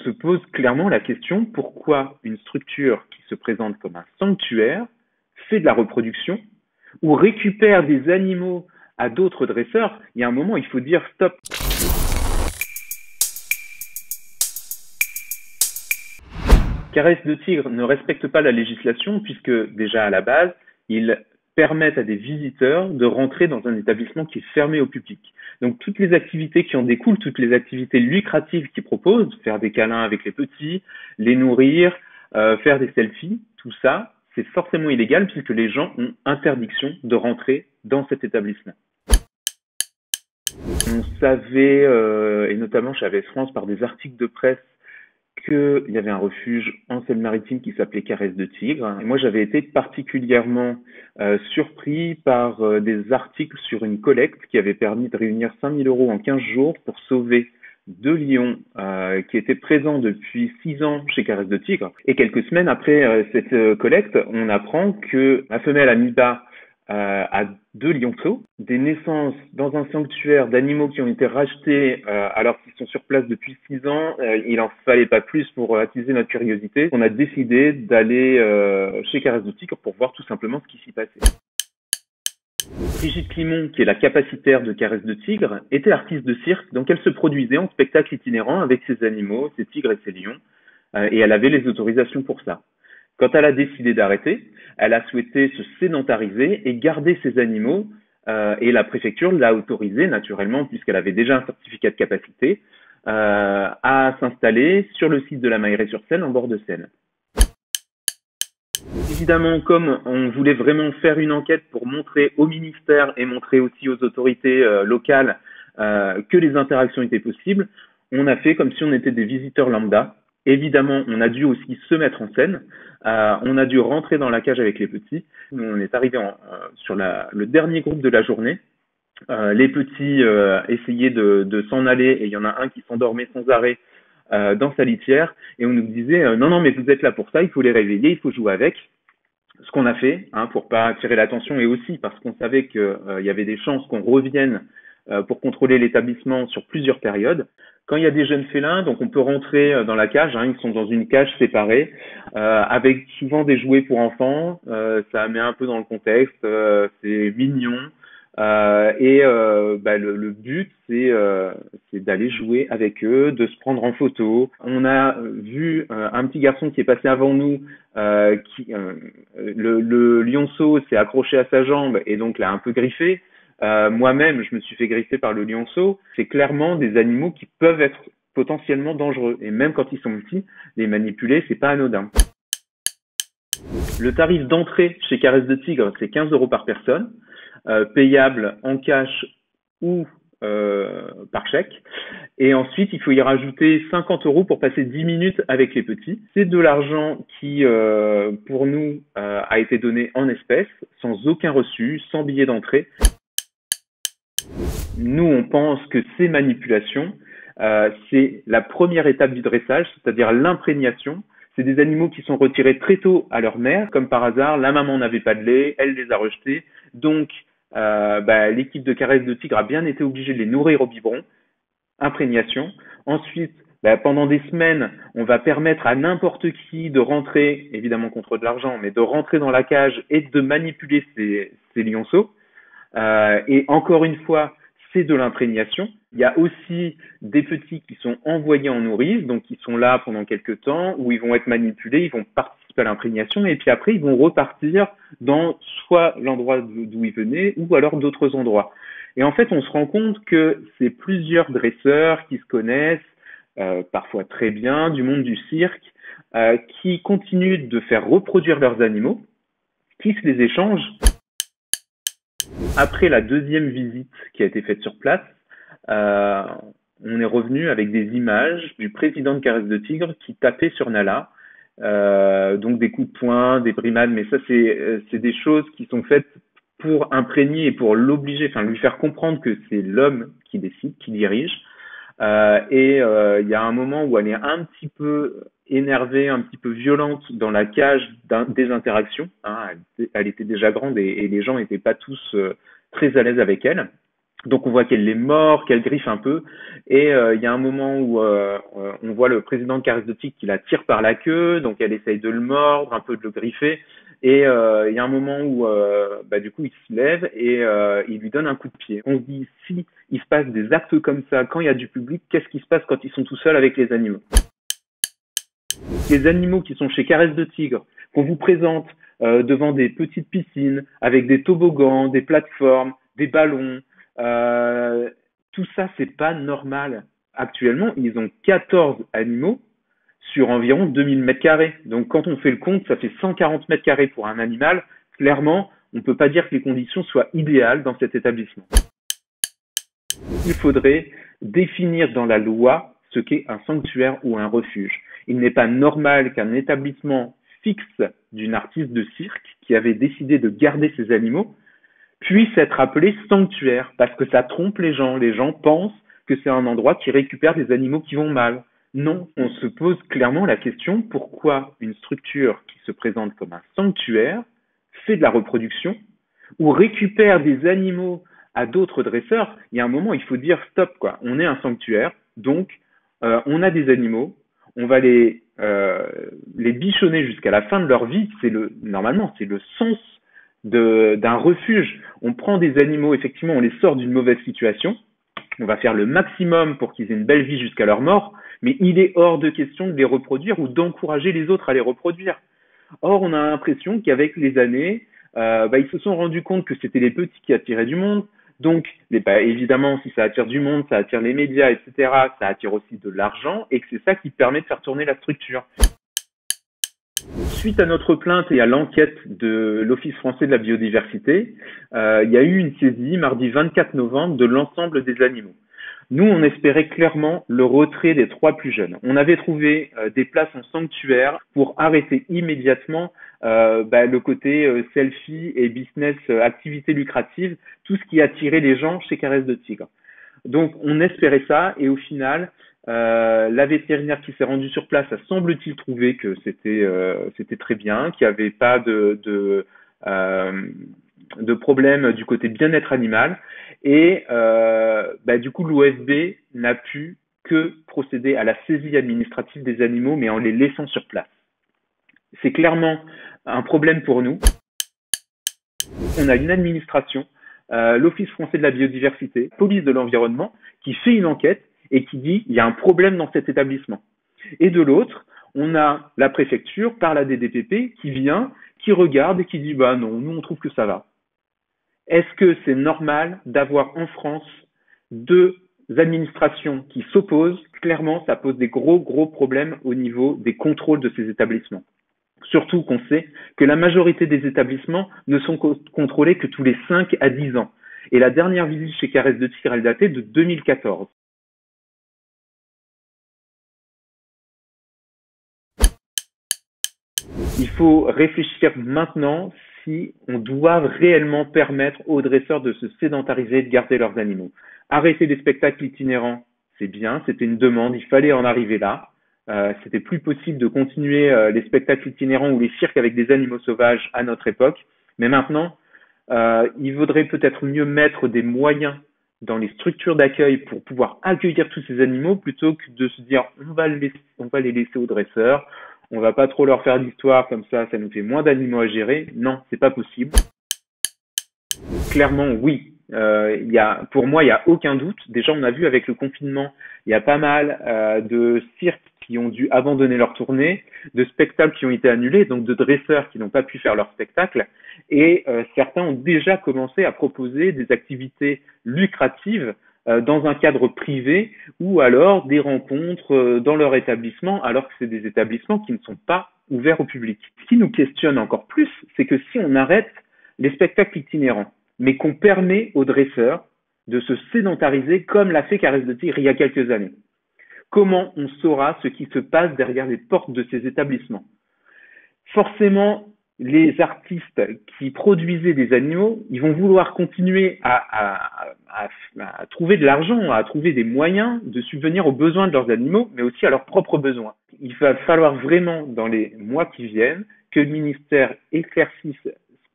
se pose clairement la question pourquoi une structure qui se présente comme un sanctuaire fait de la reproduction ou récupère des animaux à d'autres dresseurs. Il y a un moment, il faut dire stop. Caresses de tigre ne respectent pas la législation puisque déjà à la base, ils permettent à des visiteurs de rentrer dans un établissement qui est fermé au public. Donc toutes les activités qui en découlent, toutes les activités lucratives qu'ils proposent, faire des câlins avec les petits, les nourrir, faire des selfies, tout ça, c'est forcément illégal puisque les gens ont interdiction de rentrer dans cet établissement. On savait, et notamment chez AVS France par des articles de presse, qu'il y avait un refuge en Seine-Maritime qui s'appelait Caresses de Tigre. Et moi, j'avais été particulièrement surpris par des articles sur une collecte qui avait permis de réunir 5 000 € en 15 jours pour sauver 2 lions qui étaient présents depuis 6 ans chez Caresses de Tigre. Et quelques semaines après cette collecte, on apprend que la femelle a mis bas à 2 lionceaux, des naissances dans un sanctuaire d'animaux qui ont été rachetés alors qu'ils sont sur place depuis 6 ans. Il en fallait pas plus pour attiser notre curiosité. On a décidé d'aller chez Caresses de Tigre pour voir tout simplement ce qui s'y passait. Brigitte Climon, qui est la capacitaire de Caresses de Tigre, était artiste de cirque, donc elle se produisait en spectacle itinérant avec ses animaux, ses tigres et ses lions, et elle avait les autorisations pour ça. Quand elle a décidé d'arrêter, elle a souhaité se sédentariser et garder ses animaux, et la préfecture l'a autorisée naturellement, puisqu'elle avait déjà un certificat de capacité, à s'installer sur le site de la Mailleraie-sur-Seine, en bord de Seine. Évidemment, comme on voulait vraiment faire une enquête pour montrer au ministère et montrer aussi aux autorités locales que les interactions étaient possibles, on a fait comme si on était des visiteurs lambda. Évidemment, on a dû aussi se mettre en scène. On a dû rentrer dans la cage avec les petits. On est arrivé sur le dernier groupe de la journée. Les petits essayaient de s'en aller et il y en a un qui s'endormait sans arrêt dans sa litière. Et on nous disait non, mais vous êtes là pour ça, il faut les réveiller, il faut jouer avec. Ce qu'on a fait, pour pas attirer l'attention et aussi parce qu'on savait qu'il y avait des chances qu'on revienne pour contrôler l'établissement sur plusieurs périodes. Quand il y a des jeunes félins, donc on peut rentrer dans la cage, ils sont dans une cage séparée, avec souvent des jouets pour enfants, ça met un peu dans le contexte, c'est mignon, le but c'est d'aller jouer avec eux, de se prendre en photo. On a vu un petit garçon qui est passé avant nous, le lionceau s'est accroché à sa jambe et donc l'a un peu griffé. Moi-même, je me suis fait griffer par le lionceau. C'est clairement des animaux qui peuvent être potentiellement dangereux. Et même quand ils sont petits, les manipuler, c'est pas anodin. Le tarif d'entrée chez Caresses de Tigre, c'est 15 € par personne, payable en cash ou par chèque. Et ensuite, il faut y rajouter 50 € pour passer 10 minutes avec les petits. C'est de l'argent qui, pour nous, a été donné en espèces, sans aucun reçu, sans billet d'entrée. Nous, on pense que ces manipulations, c'est la première étape du dressage, c'est-à-dire l'imprégnation. C'est des animaux qui sont retirés très tôt à leur mère, comme par hasard, la maman n'avait pas de lait, elle les a rejetés. Donc, l'équipe de Caresses de Tigre a bien été obligée de les nourrir au biberon. Imprégnation. Ensuite, pendant des semaines, on va permettre à n'importe qui de rentrer, évidemment contre de l'argent, mais de rentrer dans la cage et de manipuler ces lionceaux. Et encore une fois, c'est de l'imprégnation. Il y a aussi des petits qui sont envoyés en nourrice, donc ils sont là pendant quelques temps, où ils vont être manipulés, ils vont participer à l'imprégnation, et puis après ils vont repartir dans soit l'endroit d'où ils venaient, ou alors d'autres endroits. Et en fait, on se rend compte que c'est plusieurs dresseurs qui se connaissent, parfois très bien, du monde du cirque, qui continuent de faire reproduire leurs animaux, qui se les échangent. Après la deuxième visite qui a été faite sur place, on est revenu avec des images du président de Caresses de Tigre qui tapait sur Nala, donc des coups de poing, des brimades, mais ça c'est des choses qui sont faites pour imprégner et pour l'obliger, lui faire comprendre que c'est l'homme qui décide, qui dirige. Il y a un moment où elle est un petit peu énervée, un petit peu violente dans la cage des interactions. Elle était déjà grande et les gens n'étaient pas tous très à l'aise avec elle. Donc on voit qu'elle les mord, qu'elle griffe un peu, et il y a un moment où on voit le président de Caresse de Tigre qui la tire par la queue, donc elle essaye de le mordre, un peu de le griffer, et il y a un moment où du coup il se lève et il lui donne un coup de pied. On se dit, si il se passe des actes comme ça quand il y a du public, qu'est-ce qui se passe quand ils sont tout seuls avec les animaux? Les animaux qui sont chez Caresse de Tigre, qu'on vous présente devant des petites piscines, avec des toboggans, des plateformes, des ballons, euh, tout ça, c'est pas normal. Actuellement, ils ont 14 animaux sur environ 2000 mètres carrés. Donc, quand on fait le compte, ça fait 140 mètres carrés pour un animal. Clairement, on ne peut pas dire que les conditions soient idéales dans cet établissement. Il faudrait définir dans la loi ce qu'est un sanctuaire ou un refuge. Il n'est pas normal qu'un établissement fixe d'une artiste de cirque qui avait décidé de garder ses animaux puisse être appelé sanctuaire parce que ça trompe les gens. Les gens pensent que c'est un endroit qui récupère des animaux qui vont mal. Non, on se pose clairement la question pourquoi une structure qui se présente comme un sanctuaire fait de la reproduction ou récupère des animaux à d'autres dresseurs. Il y a un moment, il faut dire stop, quoi. On est un sanctuaire, donc on a des animaux, on va les bichonner jusqu'à la fin de leur vie. Normalement, c'est le sens d'un refuge. On prend des animaux, effectivement, on les sort d'une mauvaise situation. On va faire le maximum pour qu'ils aient une belle vie jusqu'à leur mort, mais il est hors de question de les reproduire ou d'encourager les autres à les reproduire. Or, on a l'impression qu'avec les années, ils se sont rendus compte que c'était les petits qui attiraient du monde. Donc, évidemment, si ça attire du monde, ça attire les médias, etc., ça attire aussi de l'argent, et que c'est ça qui permet de faire tourner la structure. Suite à notre plainte et à l'enquête de l'Office français de la biodiversité, il y a eu une saisie mardi 24 novembre de l'ensemble des animaux. Nous, on espérait clairement le retrait des 3 plus jeunes. On avait trouvé des places en sanctuaire pour arrêter immédiatement le côté selfie et business, activité lucrative, tout ce qui attirait les gens chez Caresse de Tigre. Donc, on espérait ça et au final, la vétérinaire qui s'est rendue sur place a semble-t-il trouvé que c'était très bien, qu'il n'y avait pas de problème du côté bien-être animal et du coup l'OFB n'a pu que procéder à la saisie administrative des animaux mais en les laissant sur place. C'est clairement un problème pour nous. On a une administration, l'Office français de la biodiversité, police de l'environnement, qui fait une enquête et qui dit il y a un problème dans cet établissement. Et de l'autre, on a la préfecture par la DDPP qui vient, qui regarde et qui dit bah non, nous on trouve que ça va. Est-ce que c'est normal d'avoir en France 2 administrations qui s'opposent? Clairement, ça pose des gros problèmes au niveau des contrôles de ces établissements. Surtout qu'on sait que la majorité des établissements ne sont contrôlés que tous les 5 à 10 ans. Et la dernière visite chez Caresse de Tigre, elle datait de 2014. Il faut réfléchir maintenant si on doit réellement permettre aux dresseurs de se sédentariser et de garder leurs animaux. Arrêter les spectacles itinérants, c'est bien, c'était une demande, il fallait en arriver là. C'était plus possible de continuer les spectacles itinérants ou les cirques avec des animaux sauvages à notre époque. Mais maintenant, il vaudrait peut-être mieux mettre des moyens dans les structures d'accueil pour pouvoir accueillir tous ces animaux plutôt que de se dire on va les laisser aux dresseurs, on va pas trop leur faire d'histoire comme ça nous fait moins d'animaux à gérer. Non, c'est pas possible. Clairement, oui. Pour moi, il n'y a aucun doute. Déjà, on a vu avec le confinement, il y a pas mal de cirques qui ont dû abandonner leur tournée, de spectacles qui ont été annulés, donc de dresseurs qui n'ont pas pu faire leur spectacle. Et certains ont déjà commencé à proposer des activités lucratives dans un cadre privé ou alors des rencontres dans leur établissement, alors que c'est des établissements qui ne sont pas ouverts au public. Ce qui nous questionne encore plus, c'est que si on arrête les spectacles itinérants, mais qu'on permet aux dresseurs de se sédentariser comme l'a fait Caresse de Tigre il y a quelques années. Comment on saura ce qui se passe derrière les portes de ces établissements? Forcément, les artistes qui produisaient des animaux, ils vont vouloir continuer à trouver de l'argent, à trouver des moyens de subvenir aux besoins de leurs animaux, mais aussi à leurs propres besoins. Il va falloir vraiment, dans les mois qui viennent, que le ministère éclaircisse ce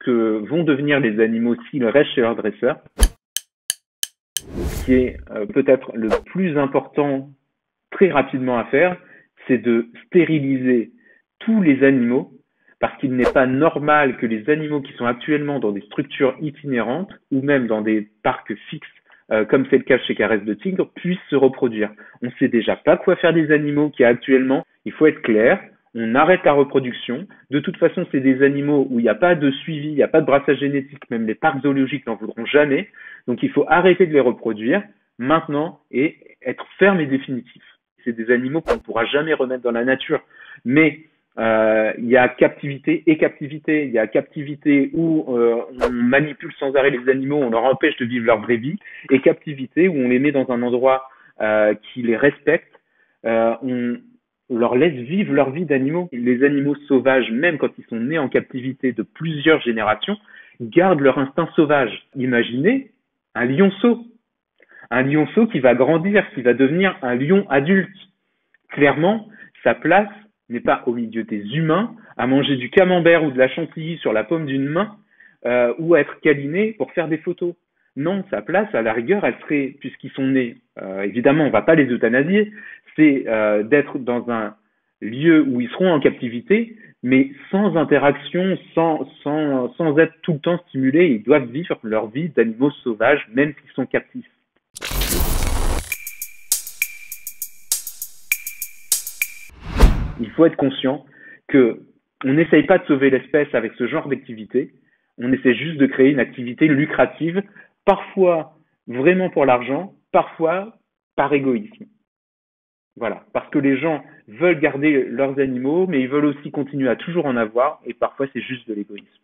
que vont devenir les animaux s'ils restent chez leurs dresseurs. ce qui est peut-être le plus important très rapidement à faire, c'est de stériliser tous les animaux, parce qu'il n'est pas normal que les animaux qui sont actuellement dans des structures itinérantes ou même dans des parcs fixes, comme c'est le cas chez Caresse de Tigre, puissent se reproduire. On ne sait déjà pas quoi faire des animaux qui actuellement, il faut être clair, on arrête la reproduction. De toute façon, c'est des animaux où il n'y a pas de suivi, il n'y a pas de brassage génétique, même les parcs zoologiques n'en voudront jamais. Donc il faut arrêter de les reproduire maintenant et être ferme et définitif. C'est des animaux qu'on ne pourra jamais remettre dans la nature. Mais il y a captivité et captivité. Il y a captivité où on manipule sans arrêt les animaux, on leur empêche de vivre leur vraie vie, et captivité où on les met dans un endroit qui les respecte. On leur laisse vivre leur vie d'animaux. Les animaux sauvages, même quand ils sont nés en captivité de plusieurs générations, gardent leur instinct sauvage. Imaginez un lionceau. Un lionceau qui va grandir, qui va devenir un lion adulte. Clairement, sa place n'est pas au milieu des humains, à manger du camembert ou de la chantilly sur la paume d'une main, ou à être câliné pour faire des photos. Non, sa place, à la rigueur, elle serait, puisqu'ils sont nés, évidemment, on ne va pas les euthanasier, c'est d'être dans un lieu où ils seront en captivité, mais sans interaction, sans être tout le temps stimulés. Ils doivent vivre leur vie d'animaux sauvages, même s'ils sont captifs. Il faut être conscient que on n'essaye pas de sauver l'espèce avec ce genre d'activité, on essaie juste de créer une activité lucrative, parfois vraiment pour l'argent, parfois par égoïsme. Voilà, parce que les gens veulent garder leurs animaux, mais ils veulent aussi continuer à toujours en avoir, et parfois c'est juste de l'égoïsme.